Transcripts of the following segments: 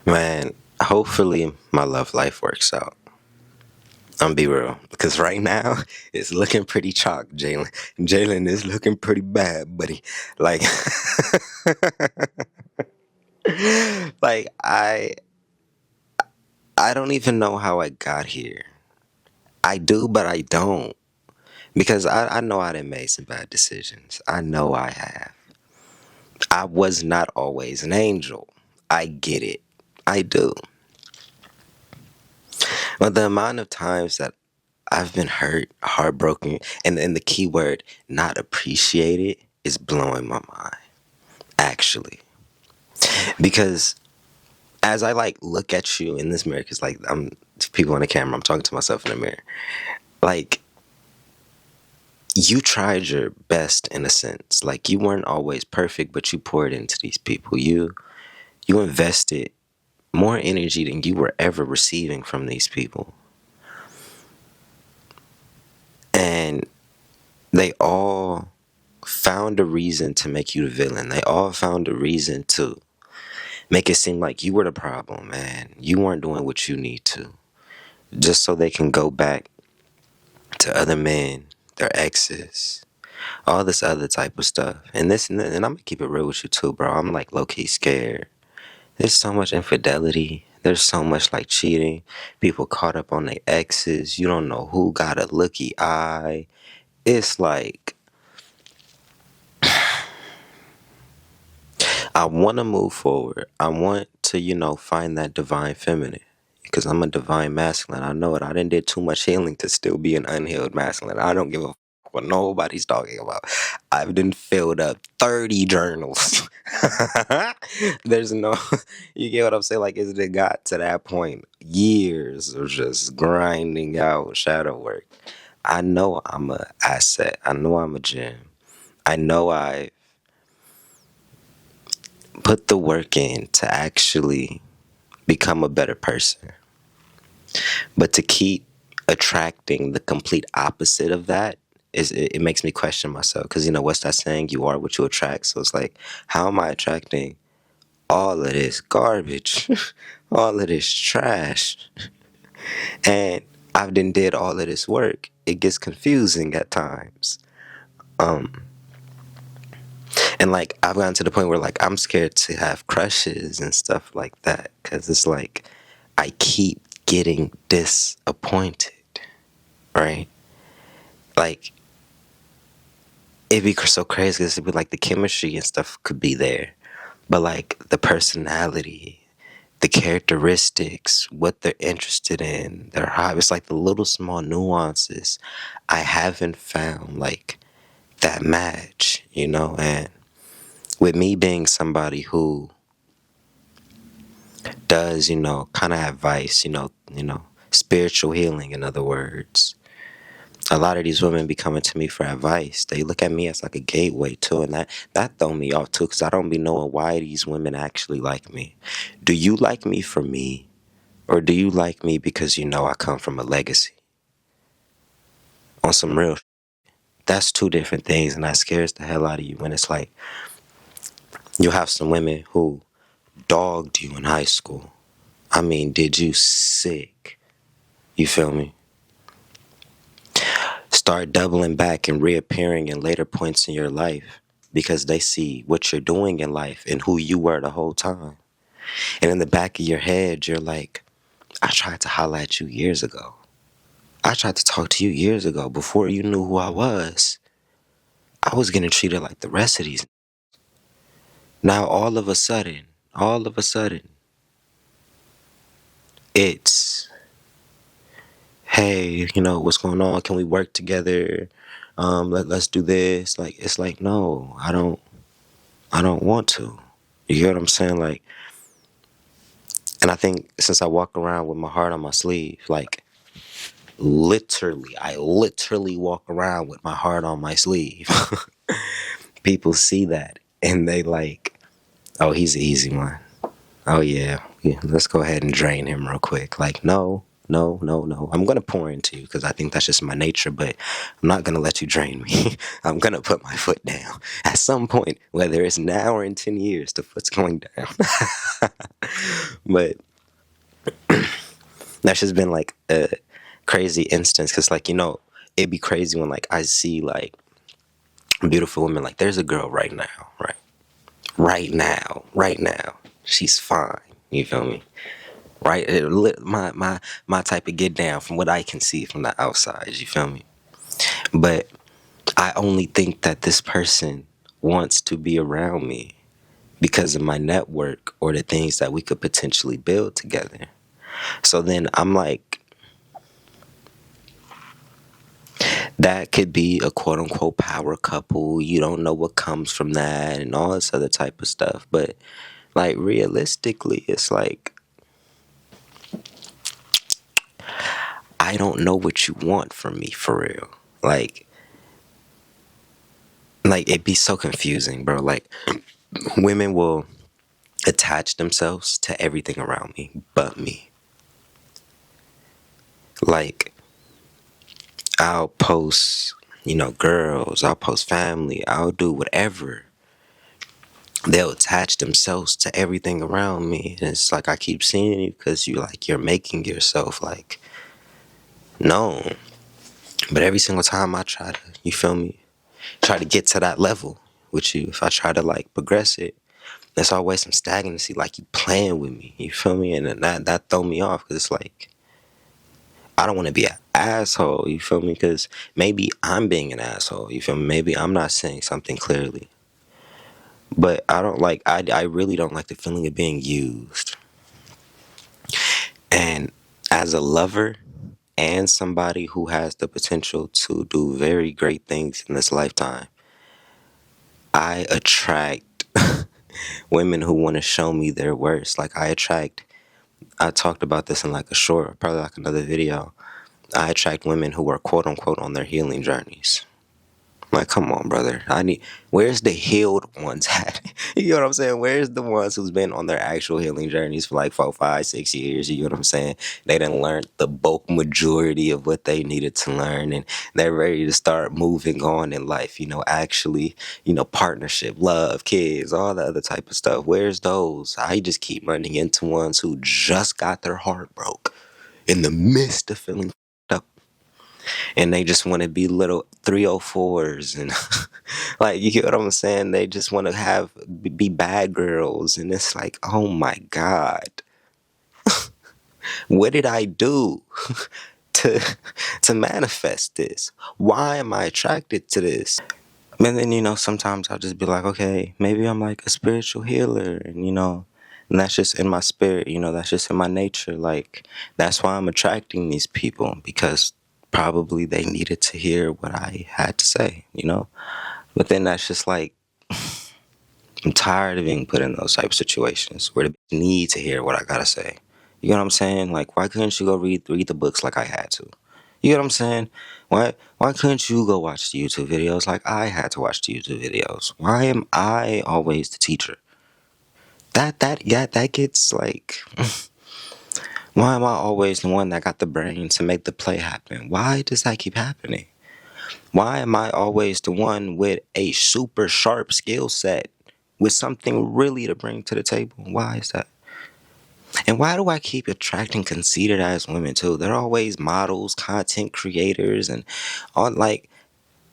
Man, hopefully my love life works out. I'm be real, because right now it's looking pretty chalk, Jalen. Jalen is looking pretty bad, buddy. Like, like I don't even know how I got here. I do, but I don't, because I know I done made some bad decisions. I know I have. I was not always an angel. I get it. I do. But the amount of times that I've been hurt, heartbroken, and the key word not appreciated is blowing my mind. Actually, because as I like look at you in this mirror, because like I'm people on the camera, I'm talking to myself in the mirror. Like you tried your best in a sense. Like you weren't always perfect, but you poured into these people. You invested more energy than you were ever receiving from these people, and they all found a reason to make you the villain. They all found a reason to make it seem like you were the problem, man. You weren't doing what you need to. Just so they can go back to other men, their exes, all this other type of stuff. And I'm gonna keep it real with you too, bro. I'm like low key scared. There's so much infidelity. There's so much like cheating. People caught up on their exes. You don't know who got a looky eye. It's like I want to move forward. I want to, find that divine feminine because I'm a divine masculine. I know it. I didn't did too much healing to still be an unhealed masculine. I don't give a what nobody's talking about. I've been filled up 30 journals. There's no, you get what I'm saying? Like, it got to that point? Years of just grinding out shadow work. I know I'm a asset. I know I'm a gem. I know I put the work in to actually become a better person. But to keep attracting the complete opposite of that it makes me question myself because what's that saying? You are what you attract. So it's like, how am I attracting all of this garbage, all of this trash, and I've did all of this work? It gets confusing at times. Um, And like I've gotten to the point where like I'm scared to have crushes and stuff like that because it's like I keep getting disappointed, right? Like it'd be so crazy because it'd be like the chemistry and stuff could be there, but like the personality, the characteristics, what they're interested in, their hobbies, like the little small nuances, I haven't found like that match, and with me being somebody who does, kind of advice, spiritual healing, in other words. A lot of these women be coming to me for advice. They look at me as like a gateway too, and that throw me off too, because I don't be knowing why these women actually like me. Do you like me for me, or do you like me because I come from a legacy? On some real, that's two different things, and that scares the hell out of you when it's like you have some women who dogged you in high school. I mean, did you sick? You feel me? Start doubling back and reappearing in later points in your life because they see what you're doing in life and who you were the whole time. And in the back of your head, you're like, I tried to holler at you years ago. I tried to talk to you years ago before you knew who I was. I was getting treated like the rest of these. Now, all of a sudden, it's, hey, what's going on? Can we work together? Let's do this. Like, it's like, no, I don't want to. You hear what I'm saying? Like, and I think since I walk around with my heart on my sleeve, like I literally walk around with my heart on my sleeve. People see that and they like, oh, he's an easy one. Oh yeah, let's go ahead and drain him real quick. Like, no, no, no, no. I'm gonna pour into you because I think that's just my nature, but I'm not gonna let you drain me. I'm gonna put my foot down at some point, whether it's now or in 10 years. The foot's going down. But that's just been like a crazy instance because, like, it'd be crazy when like I see like beautiful women. Like, there's a girl right now, right now, she's fine. You feel me? Right? My type of get down from what I can see from the outside. You feel me? But I only think that this person wants to be around me because of my network or the things that we could potentially build together. So then I'm like, that could be a quote unquote power couple. You don't know what comes from that and all this other type of stuff. But like realistically, it's like, I don't know what you want from me for real. Like it'd be so confusing, bro. Like women will attach themselves to everything around me but me. Like I'll post, girls, I'll post family, I'll do whatever. They'll attach themselves to everything around me. And it's like I keep seeing you because you're making yourself like known. But every single time I try to, you feel me, try to get to that level with you, if I try to like progress it, there's always some stagnancy, like you playing with me, you feel me? And then that throw me off because it's like, I don't want to be an asshole, you feel me? Because maybe I'm being an asshole, you feel me? Maybe I'm not saying something clearly. But I really don't like the feeling of being used. And as a lover and somebody who has the potential to do very great things in this lifetime, I attract women who want to show me their worst. Like I talked about this in like a short, probably like another video. I attract women who are quote unquote on their healing journeys. Like, come on, brother. Where's the healed ones at? You know what I'm saying? Where's the ones who's been on their actual healing journeys for like 4, 5, 6 years? You know what I'm saying? They done learned the bulk majority of what they needed to learn and they're ready to start moving on in life, actually, partnership, love, kids, all the other type of stuff. Where's those? I just keep running into ones who just got their heart broke in the midst of feeling up and they just want to be little 304s and like, you get what I'm saying? They just want to be bad girls, and it's like, oh my god, what did I do to manifest this? Why am I attracted to this? And then sometimes I'll just be like, okay, maybe I'm like a spiritual healer, and and that's just in my spirit, that's just in my nature. Like, that's why I'm attracting these people, because probably they needed to hear what I had to say. But then that's just like, I'm tired of being put in those type of situations where they need to hear what I gotta say. You know what I'm saying? Like, why couldn't you go read the books like I had to? You know what I'm saying? Why couldn't you go watch the YouTube videos like I had to watch the YouTube videos? Why am I always the teacher? That gets like, why am I always the one that got the brain to make the play happen? Why does that keep happening? Why am I always the one with a super sharp skill set with something really to bring to the table? Why is that? And why do I keep attracting conceited ass women too? They're always models, content creators, and all. Like,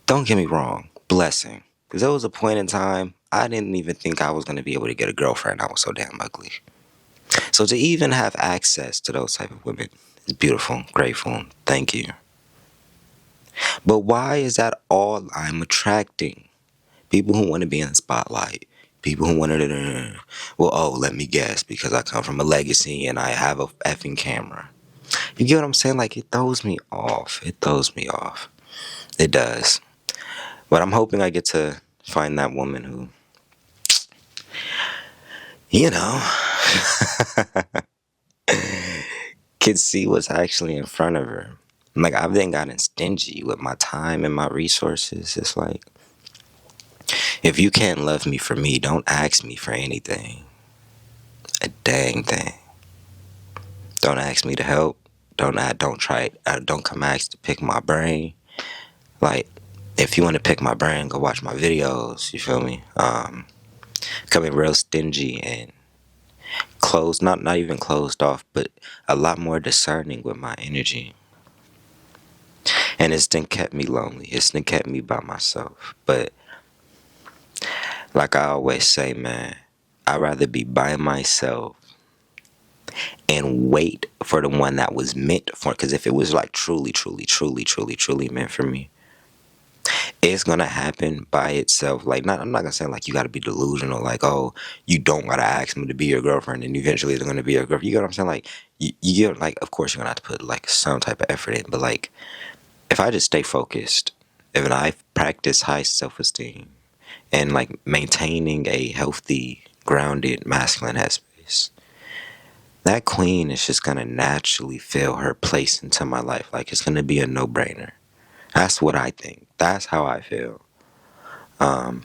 don't get me wrong, blessing. Because there was a point in time I didn't even think I was going to be able to get a girlfriend. I was so damn ugly. So to even have access to those type of women is beautiful, grateful. Thank you. But why is that all I'm attracting? People who want to be in the spotlight. People who want to, well, oh, let me guess, because I come from a legacy and I have a effing camera. You get what I'm saying? Like, it throws me off. It throws me off. It does. But I'm hoping I get to find that woman who, you know, can see what's actually in front of her. Like, I've then gotten stingy with my time and my resources. It's like, if you can't love me for me, don't ask me for anything. A dang thing. Don't ask me to help. Don't try. Don't come ask to pick my brain. Like, if you want to pick my brain, go watch my videos. You feel me? Becoming real stingy and closed, not even closed off, but a lot more discerning with my energy. And it's done kept me lonely. It's done kept me by myself. But like I always say, man, I'd rather be by myself and wait for the one that was meant for. Because if it was like truly meant for me, it's gonna happen by itself. Like, I'm not gonna say like you gotta be delusional. Like, oh, you don't gotta ask me to be your girlfriend, and eventually they're gonna be your girlfriend. You get what I'm saying? Like, you get like, of course you're gonna have to put like some type of effort in, but like, if I just stay focused, if I practice high self-esteem and like maintaining a healthy, grounded, masculine headspace, that queen is just gonna naturally feel her place into my life. Like, it's gonna be a no-brainer. That's what I think. That's how I feel. Now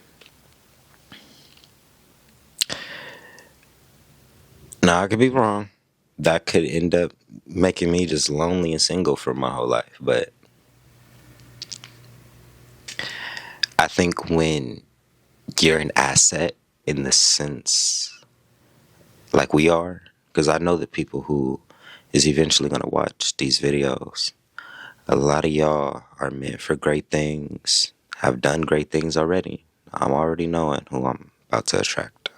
I could be wrong. That could end up making me just lonely and single for my whole life. But I think when you're an asset in the sense like we are, because I know the people who is eventually going to watch these videos, a lot of y'all are meant for great things, have done great things already. I'm already knowing who I'm about to attract.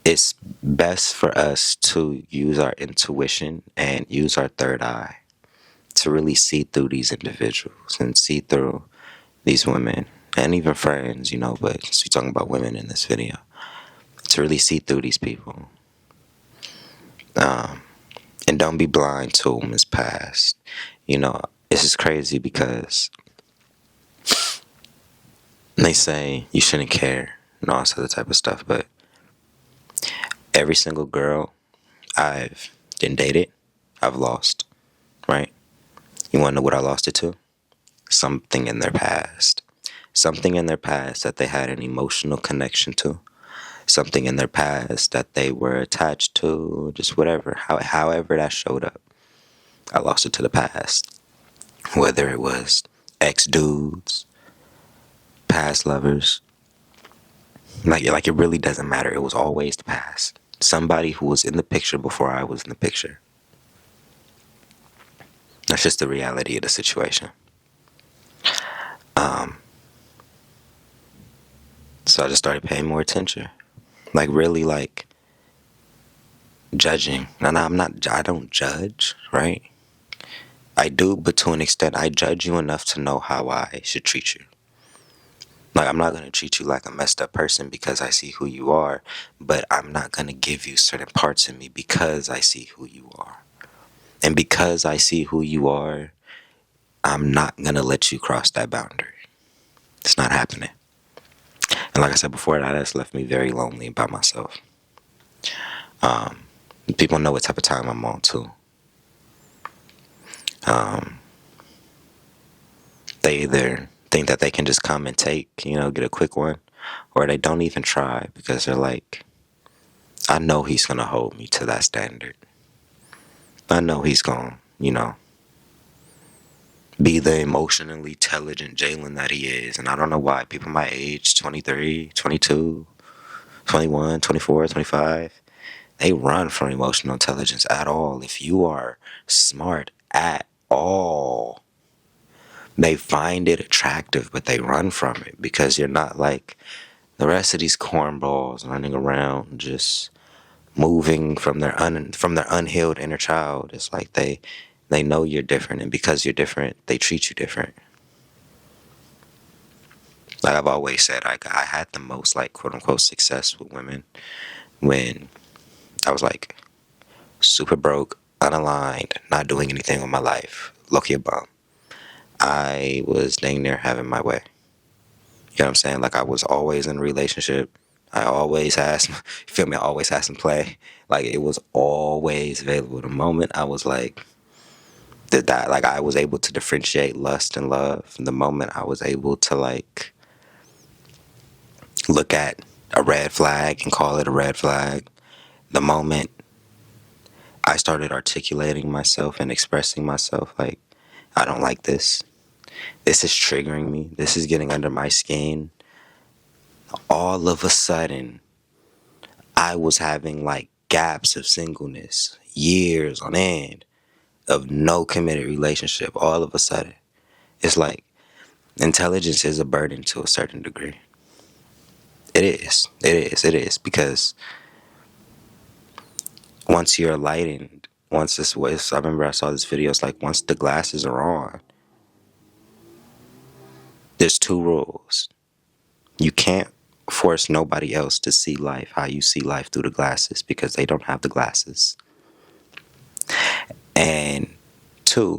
It's best for us to use our intuition and use our third eye to really see through these individuals and see through these women and even friends, you know, but since we're talking about women in this video, to really see through these people. And don't be blind to a woman's past. You know, this is crazy because they say you shouldn't care and all this other type of stuff, but every single girl I've been dated, I've lost, right? You want to know what I lost it to? Something in their past. Something in their past that they had an emotional connection to. Something in their past that they were attached to, just whatever, however that showed up. I lost it to the past. Whether it was ex-dudes, past lovers, like it really doesn't matter. It was always the past. Somebody who was in the picture before I was in the picture. That's just the reality of the situation. So I just started paying more attention. Like, really, like, judging. And I don't judge, right? I do, but to an extent, I judge you enough to know how I should treat you. Like, I'm not going to treat you like a messed up person because I see who you are, but I'm not going to give you certain parts of me because I see who you are. And because I see who you are, I'm not going to let you cross that boundary. It's not happening. And like I said before, that has left me very lonely by myself. People know what type of time I'm on, too. They either think that they can just come and take, you know, get a quick one, or they don't even try because they're like, I know he's going to hold me to that standard. I know he's going to, you know, be the emotionally intelligent Jalen that he is. And I don't know why people my age, 23, 22, 21, 24, 25, they run from emotional intelligence at all. If you are smart at all, they find it attractive, but they run from it because you're not like the rest of these cornballs running around just moving from their unhealed inner child. It's like they know you're different, and because you're different, they treat you different. Like I've always said, I had the most like quote unquote success with women when I was like super broke, unaligned, not doing anything with my life, lucky a bum. I was dang near having my way. You know what I'm saying? Like I was always in a relationship. I always had some, feel me? I always had some play. Like it was always available. The moment I was like, that like I was able to differentiate lust and love. The moment I was able to like look at a red flag and call it a red flag. The moment I started articulating myself and expressing myself, like, I don't like this. This is triggering me. This is getting under my skin. All of a sudden, I was having like gaps of singleness, years on end of no committed relationship. All of a sudden, it's like intelligence is a burden to a certain degree. It is. It is. It is. Because once you're enlightened, once this was, I remember I saw this video, it's like once the glasses are on, there's two rules. You can't force nobody else to see life how you see life through the glasses because they don't have the glasses. And two,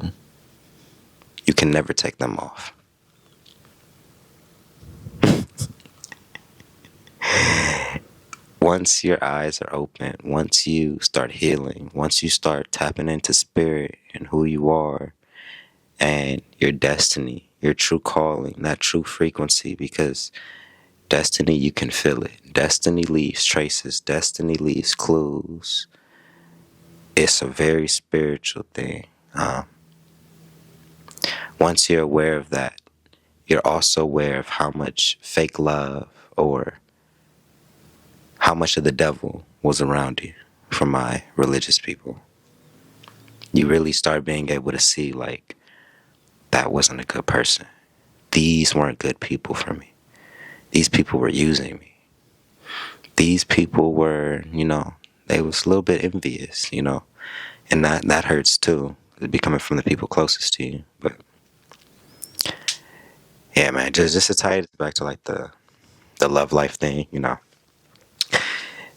you can never take them off. Once your eyes are open, once you start healing, once you start tapping into spirit and who you are and your destiny, your true calling, that true frequency, because destiny, you can feel it. Destiny leaves traces, destiny leaves clues. It's a very spiritual thing. Once you're aware of that, you're also aware of how much fake love or how much of the devil was around you from my religious people. You really start being able to see, like, that wasn't a good person. These weren't good people for me. These people were using me. These people were, they was a little bit envious, and that hurts too. It'd be coming from the people closest to you. But yeah, man, just to tie it back to like the love life thing,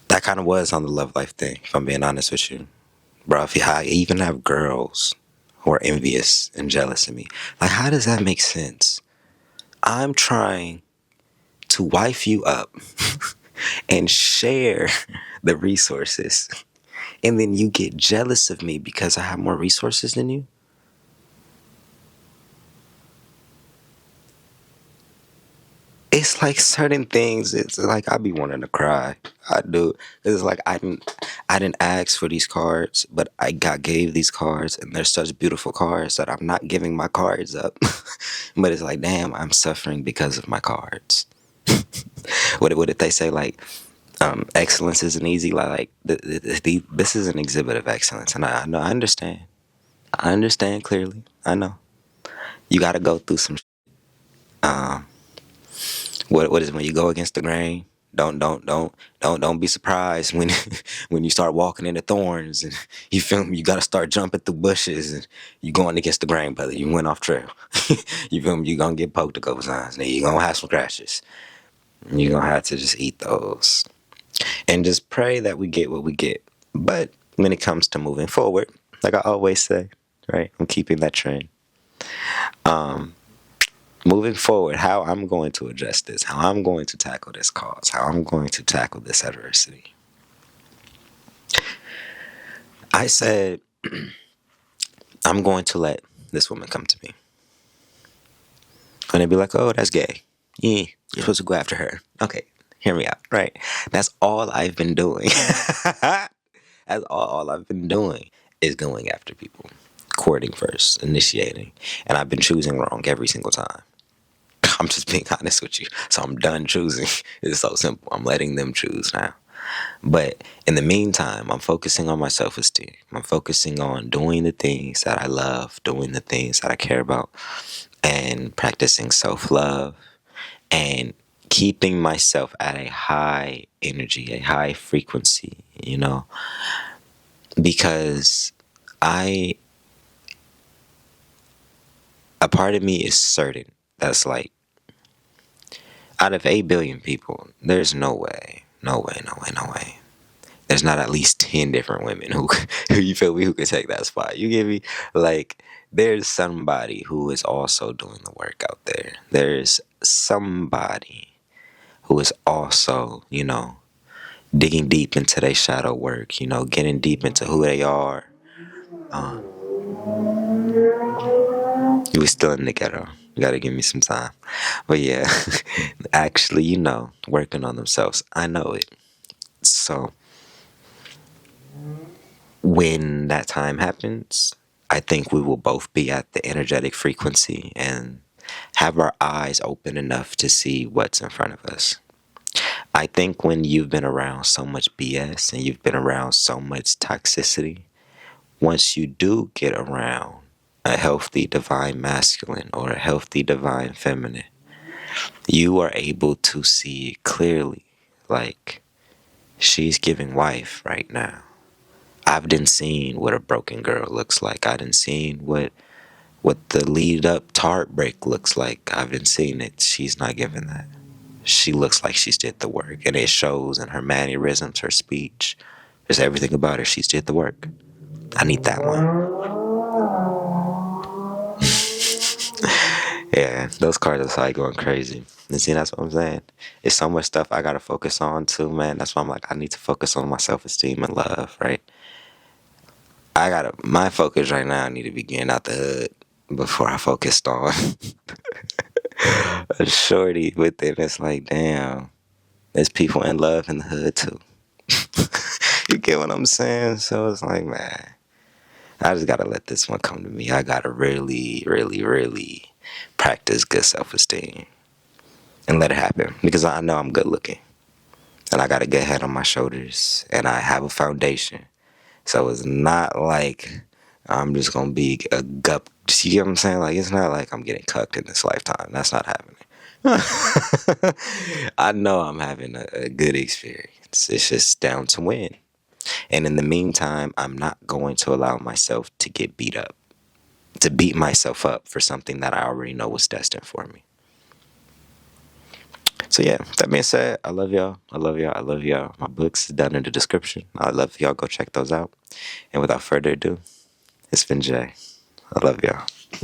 that kind of was on the love life thing, if I'm being honest with you. Bro, if I even have girls who are envious and jealous of me, like, how does that make sense? I'm trying to wife you up and share the resources, and then you get jealous of me because I have more resources than you? It's like certain things, it's like I be wanting to cry. I do. It's like I didn't ask for these cards, but I got gave these cards, and they're such beautiful cards that I'm not giving my cards up. But it's like, damn, I'm suffering because of my cards. What did they say? Like, excellence isn't easy. Like this is an exhibit of excellence, and I know, I understand. I understand clearly. I know you got to go through some. Um, what is when you go against the grain? Don't be surprised when when you start walking in the thorns and you feel me. You got to start jumping through bushes and you going against the grain, brother. You went off trail. You feel me? You gonna get poked a couple times. Then you gonna have some crashes. You gonna have to just eat those and just pray that we get what we get. But when it comes to moving forward, like I always say, right? I'm keeping that trend. Moving forward, how I'm going to address this, how I'm going to tackle this cause, how I'm going to tackle this adversity. I said, I'm going to let this woman come to me. And they'd be like, oh, that's gay. Yeah, you're supposed to go after her. Okay, hear me out, right? That's all I've been doing. That's all I've been doing is going after people. Courting first, initiating. And I've been choosing wrong every single time. I'm just being honest with you. So I'm done choosing. It's so simple. I'm letting them choose now. But in the meantime, I'm focusing on my self-esteem. I'm focusing on doing the things that I love, doing the things that I care about, and practicing self-love and keeping myself at a high energy, a high frequency, because a part of me is certain that's like, out of 8 billion people, there's no way. There's not at least 10 different women who you feel me, who could take that spot. You get me? Like, there's somebody who is also doing the work out there. There's somebody who is also, digging deep into their shadow work, getting deep into who they are. You was still in the ghetto. You gotta give me some time. But yeah, actually, working on themselves. I know it. So when that time happens, I think we will both be at the energetic frequency and have our eyes open enough to see what's in front of us. I think when you've been around so much BS and you've been around so much toxicity, once you do get around a healthy divine masculine or a healthy divine feminine, you are able to see it clearly. Like, she's giving wife right now. I've done seen what a broken girl looks like. I done seen what the lead up to heartbreak looks like. I've been seeing it. She's not giving that. She looks like she's did the work, and it shows in her mannerisms, her speech. There's everything about her. She's did the work. I need that one. Yeah, those cards are like going crazy. And see, that's what I'm saying. It's so much stuff I gotta focus on too, man. That's why I'm like, I need to focus on my self-esteem and love, right? My focus right now, I need to be getting out the hood before I focused on a shorty with it. It's like, damn, there's people in love in the hood too. You get what I'm saying? So it's like, man, I just gotta let this one come to me. I gotta really, really, really practice good self-esteem and let it happen, because I know I'm good looking and I got a good head on my shoulders and I have a foundation. So it's not like I'm just gonna be a gup. You get what I'm saying? Like, it's not like I'm getting cucked in this lifetime. That's not happening. I know I'm having a good experience. It's just down to win. And in the meantime, I'm not going to allow myself to get beat up, to beat myself up for something that I already know was destined for me. So yeah, that being said, I love y'all. I love y'all. I love y'all. My books is down in the description. I love y'all. Go check those out. And without further ado, it's been Jay. I love y'all.